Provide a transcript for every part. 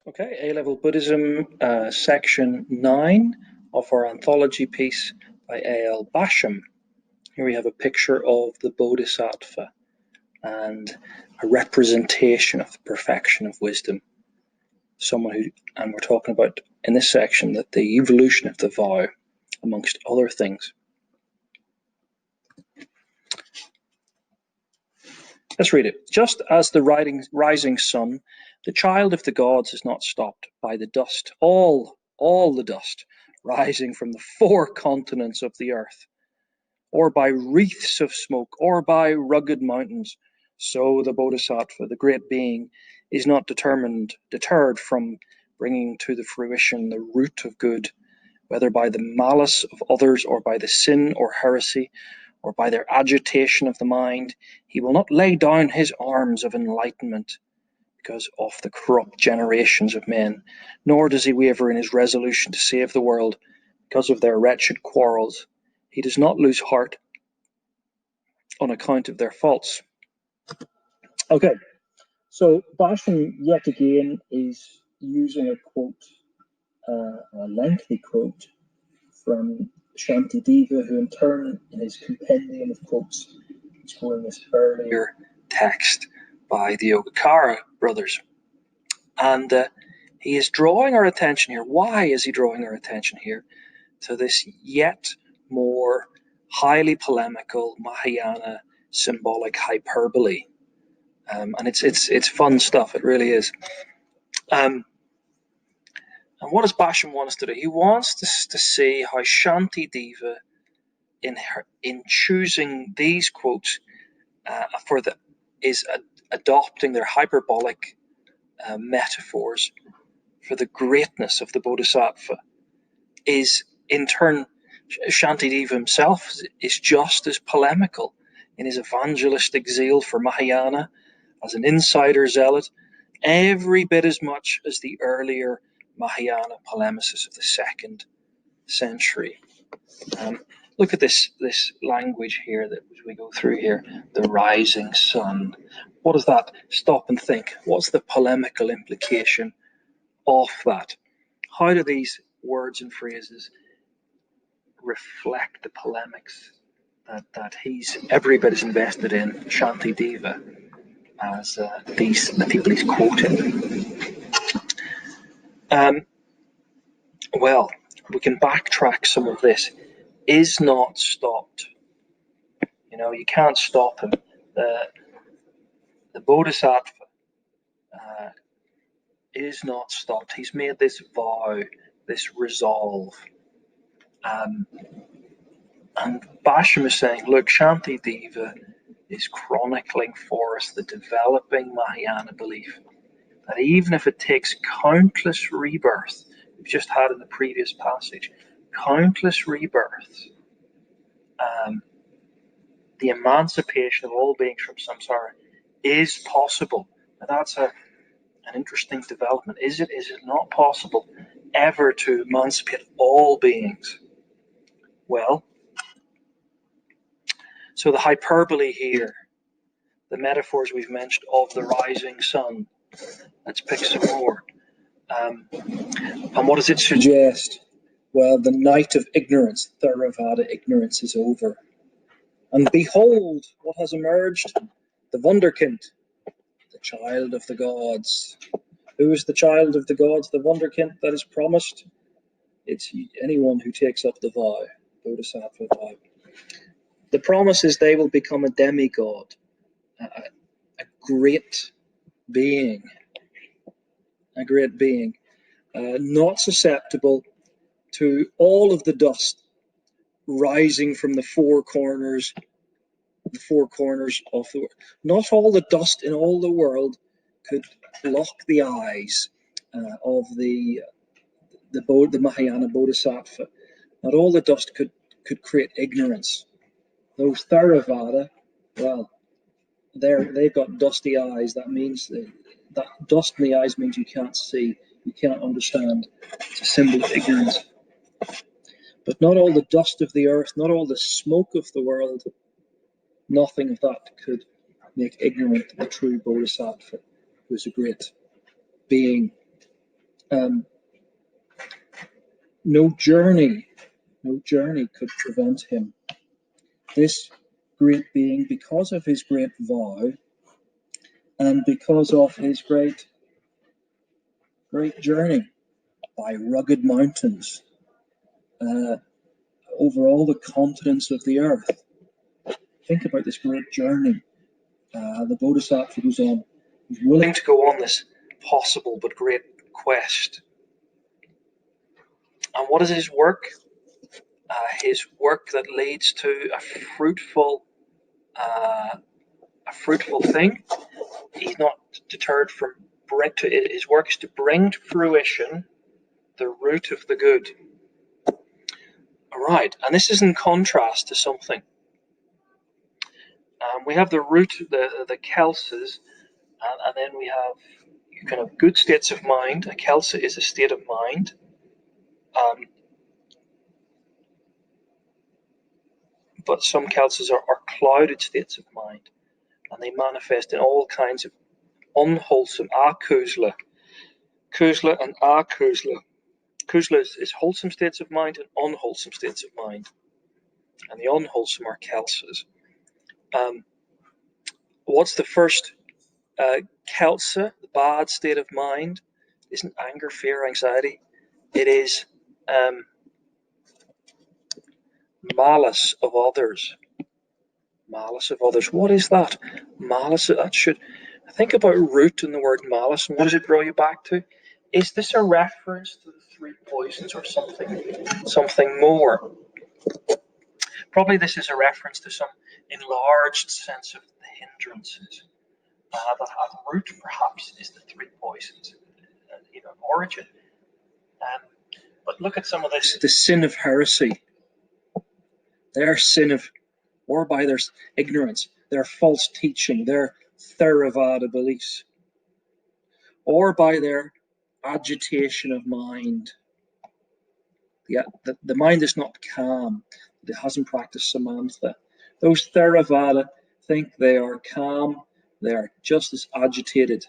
Okay, A-Level Buddhism, section 9 of our anthology piece by A.L. Basham. Here we have a picture of the Bodhisattva and a representation of the perfection of wisdom. And we're talking about in this section that the evolution of the vow, amongst other things. Let's read it. Just as the rising sun, the child of the gods is not stopped by the dust, all the dust rising from the 4 continents of the earth, or by wreaths of smoke, or by rugged mountains, so the Bodhisattva, the great being, is not deterred from bringing to the fruition the root of good, whether by the malice of others, or by the sin or heresy, or by their agitation of the mind. He will not lay down his arms of enlightenment because of the corrupt generations of men, nor does he waver in his resolution to save the world because of their wretched quarrels. He does not lose heart on account of their faults. Okay, so Basham yet again is using a quote, a lengthy quote from Shantideva, who in turn, in his compendium of quotes, is quoting this earlier text by the Yogacara brothers. And he is drawing our attention here. Why is he drawing our attention here to this yet more highly polemical Mahayana symbolic hyperbole? And it's fun stuff. It really is. And what does Basham want us to do? He wants us to see how Shantideva, in choosing these quotes is adopting their hyperbolic metaphors for the greatness of the Bodhisattva. Is in turn, Shantideva himself is just as polemical in his evangelistic zeal for Mahayana as an insider zealot, every bit as much as the earlier Mahayana polemicists of the 2nd century. Look at this language here that we go through here, the rising sun. What does that? Stop and think. What's the polemical implication of that? How do these words and phrases reflect the polemics that he's every bit as invested in, Shantideva, as the people he's quoting? Well, we can backtrack some of this. Is not stopped. You can't stop him. The Bodhisattva is not stopped. He's made this vow, this resolve. And Basham is saying, look, Shantideva is chronicling for us the developing Mahayana belief that even if it takes countless rebirths, we've just had in the previous passage, countless rebirths, the emancipation of all beings from samsara is possible. Now that's an interesting development. Is it not possible ever to emancipate all beings? Well, so the hyperbole here, the metaphors we've mentioned of the rising sun, let's pick some more. And what does it suggest? Well, the night of ignorance, Theravada ignorance, is over. And behold, what has emerged? The Wunderkind, the child of the gods. Who is the child of the gods, the Wunderkind that is promised? It's anyone who takes up the vow, Bodhisattva vow. The promise is they will become a demigod, a great being, not susceptible to all of the dust rising from the four corners of the world. Not all the dust in all the world could block the eyes of the Mahayana Bodhisattva. Not all the dust could create ignorance. Those Theravada, well, they've got dusty eyes. That means that dust in the eyes means you can't see, you can't understand. It's a symbol of ignorance. But not all the dust of the earth, not all the smoke of the world, nothing of that could make ignorant the true Bodhisattva, who is a great being. Um, no journey could prevent him. This great being, because of his great vow, and because of his great journey by rugged mountains, over all the continents of the earth. Think about this great journey. The Bodhisattva goes on. He's willing to go on this possible but great quest. And what is his work? His work that leads to a fruitful thing. He's not deterred from his work is to bring to fruition the root of the good. All right, and this is in contrast to something. We have the root, the kelses, and then we have kind of good states of mind. A kelsa is a state of mind. But some kelsas are clouded states of mind, and they manifest in all kinds of unwholesome akuzla. Kuzla and akuzla. Kuzla is wholesome states of mind and unwholesome states of mind. And the unwholesome are kelsas. What's the first kelsa, the bad state of mind? It isn't anger, fear, anxiety. It is malice of others. Malice of others. What is that? Malice. That should. Think about root in the word malice, and what does it draw you back to? Is this a reference to the three poisons or something more? Probably this is a reference to some enlarged sense of the hindrances. That at root perhaps is the three poisons, origin. But look at some of this. The sin of heresy. Their sin of, or by their ignorance, their false teaching, their Theravada beliefs, or by their agitation of mind. The mind is not calm. It hasn't practiced Samantha. Those Theravada think they are calm. They are just as agitated.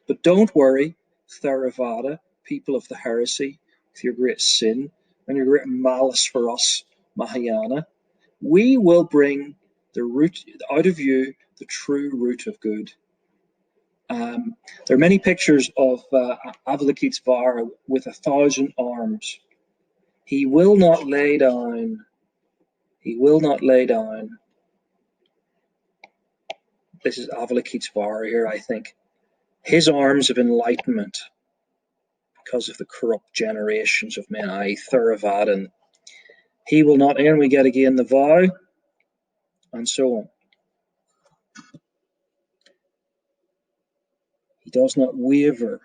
But don't worry, Theravada, people of the heresy, with your great sin and your great malice for us, Mahayana, we will bring the root out of you, the true root of good. There are many pictures of Avalokitesvara with 1,000 arms. He will not lay down. He will not lay down. This is Avalokitesvara here, I think. His arms of enlightenment, because of the corrupt generations of men, i.e. Theravada. He will not, and we get again the vow, and so on. He does not waver.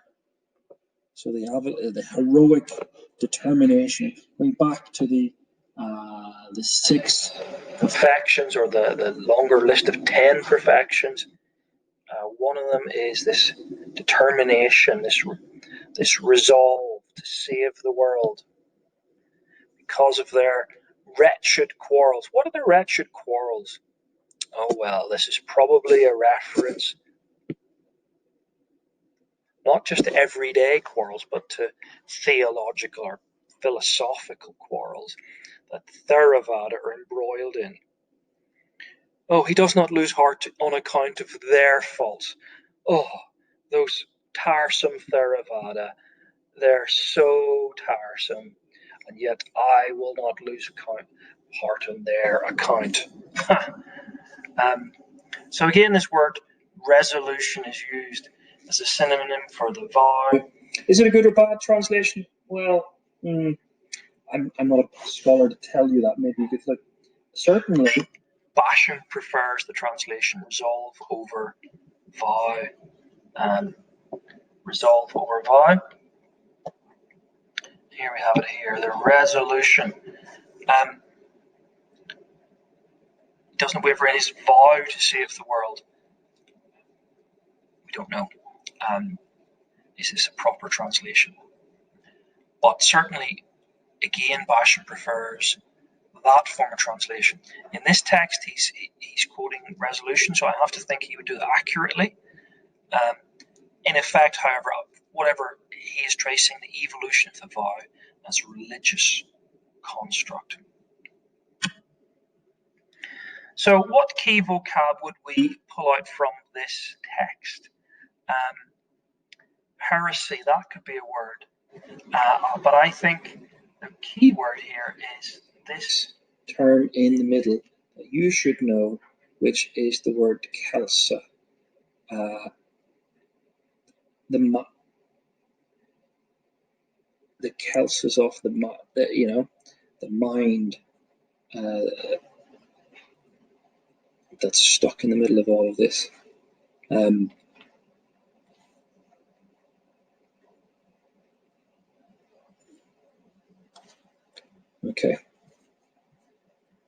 So the heroic determination, going back to the 6 perfections, or the longer list of 10 perfections. One of them is this determination, this resolve to save the world because of their wretched quarrels. What are the wretched quarrels? Oh well, this is probably a reference not just to everyday quarrels, but to theological or philosophical quarrels that Theravada are embroiled in. Oh, he does not lose heart on account of their faults. Oh, those tiresome Theravada, they're so tiresome, and yet I will not lose heart on their account. So again, this word resolution is used as a synonym for the vow. Is it a good or bad translation? Well, I'm not a scholar to tell you that. Maybe you could look. Certainly, Basham prefers the translation resolve over vow. Resolve over vow. Here we have it here, the resolution. Doesn't waver in his vow to save the world. We don't know. Is this a proper translation? But certainly, again, Basham prefers that form of translation. In this text, he's quoting resolution, so I have to think he would do that accurately. In effect, however, whatever, he is tracing the evolution of the vow as a religious construct. So what key vocab would we pull out from this text? Heresy, that could be a word. But I think the key word here is this term in the middle that you should know, which is the word kelsa. The kelsa's off the mind that's stuck in the middle of all of this. Okay.